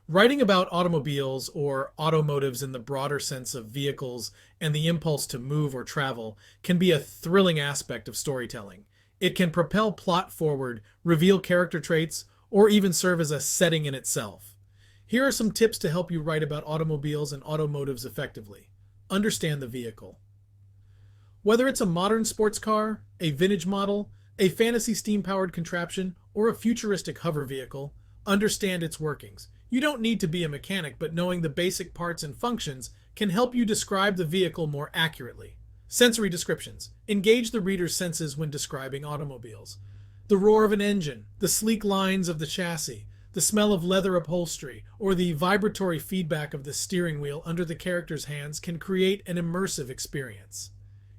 Writing about automobiles or automotives in the broader sense of vehicles and the impulse to move or travel can be a thrilling aspect of storytelling. It can propel plot forward, reveal character traits, or even serve as a setting in itself. Here are some tips to help you write about automobiles and automotives effectively. Understand the vehicle. Whether it's a modern sports car, a vintage model, a fantasy steam-powered contraption, or a futuristic hover vehicle, understand its workings. You don't need to be a mechanic, but knowing the basic parts and functions can help you describe the vehicle more accurately. Sensory descriptions. Engage the reader's senses when describing automobiles. The roar of an engine, the sleek lines of the chassis, the smell of leather upholstery, or the vibratory feedback of the steering wheel under the character's hands can create an immersive experience.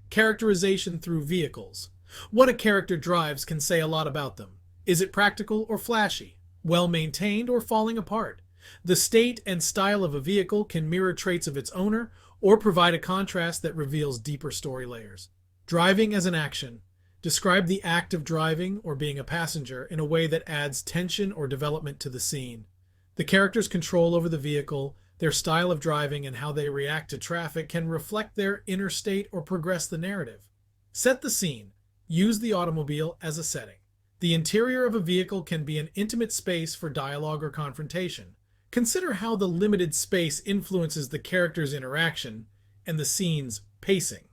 Characterization through vehicles. What a character drives can say a lot about them. Is it practical or flashy? Well maintained or falling apart? The state and style of a vehicle can mirror traits of its owner or provide a contrast that reveals deeper story layers. Driving as an action. Describe the act of driving or being a passenger in a way that adds tension or development to the scene. The character's control over the vehicle, their style of driving, and how they react to traffic can reflect their inner state or progress the narrative. Set the scene. Use the automobile as a setting. The interior of a vehicle can be an intimate space for dialogue or confrontation. Consider how the limited space influences the character's interaction and the scene's pacing.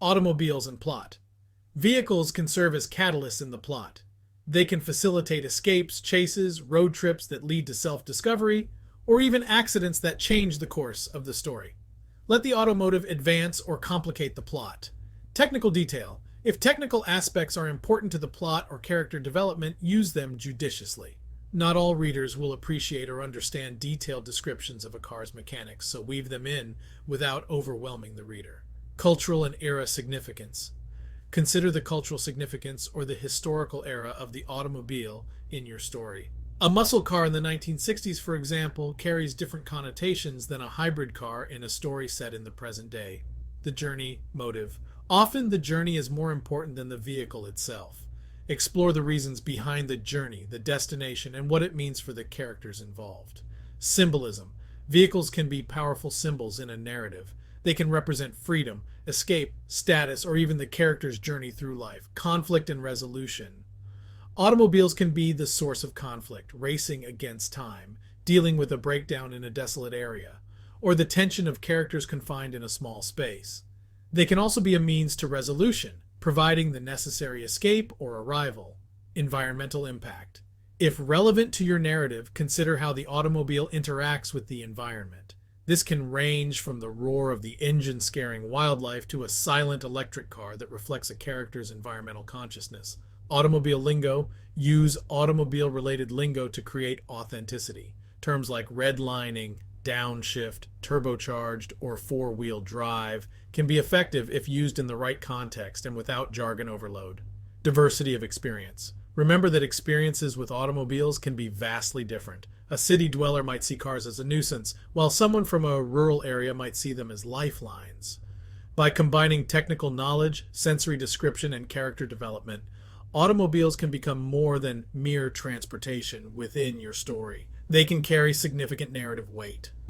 Automobiles and plot. Vehicles can serve as catalysts in the plot. They can facilitate escapes, chases, road trips that lead to self-discovery, or even accidents that change the course of the story. Let the automotive advance or complicate the plot. Technical detail. If technical aspects are important to the plot or character development, use them judiciously. Not all readers will appreciate or understand detailed descriptions of a car's mechanics, so weave them in without overwhelming the reader. Cultural and era significance. Consider the cultural significance or the historical era of the automobile in your story. A muscle car in the 1960s, for example, carries different connotations than a hybrid car in a story set in the present day. The journey, motive. Often the journey is more important than the vehicle itself. Explore the reasons behind the journey, the destination, and what it means for the characters involved. Symbolism. Vehicles can be powerful symbols in a narrative. They can represent freedom, escape, status, or even the character's journey through life, conflict and resolution. Automobiles can be the source of conflict, racing against time, dealing with a breakdown in a desolate area, or the tension of characters confined in a small space. They can also be a means to resolution, providing the necessary escape or arrival. Environmental impact. If relevant to your narrative, consider how the automobile interacts with the environment. This can range from the roar of the engine scaring wildlife to a silent electric car that reflects a character's environmental consciousness. Automobile lingo. Use automobile-related lingo to create authenticity. Terms like redlining, downshift, turbocharged, or four-wheel drive can be effective if used in the right context and without jargon overload. Diversity of experience. Remember that experiences with automobiles can be vastly different. A city dweller might see cars as a nuisance, while someone from a rural area might see them as lifelines. By combining technical knowledge, sensory description, and character development, automobiles can become more than mere transportation within your story. They can carry significant narrative weight.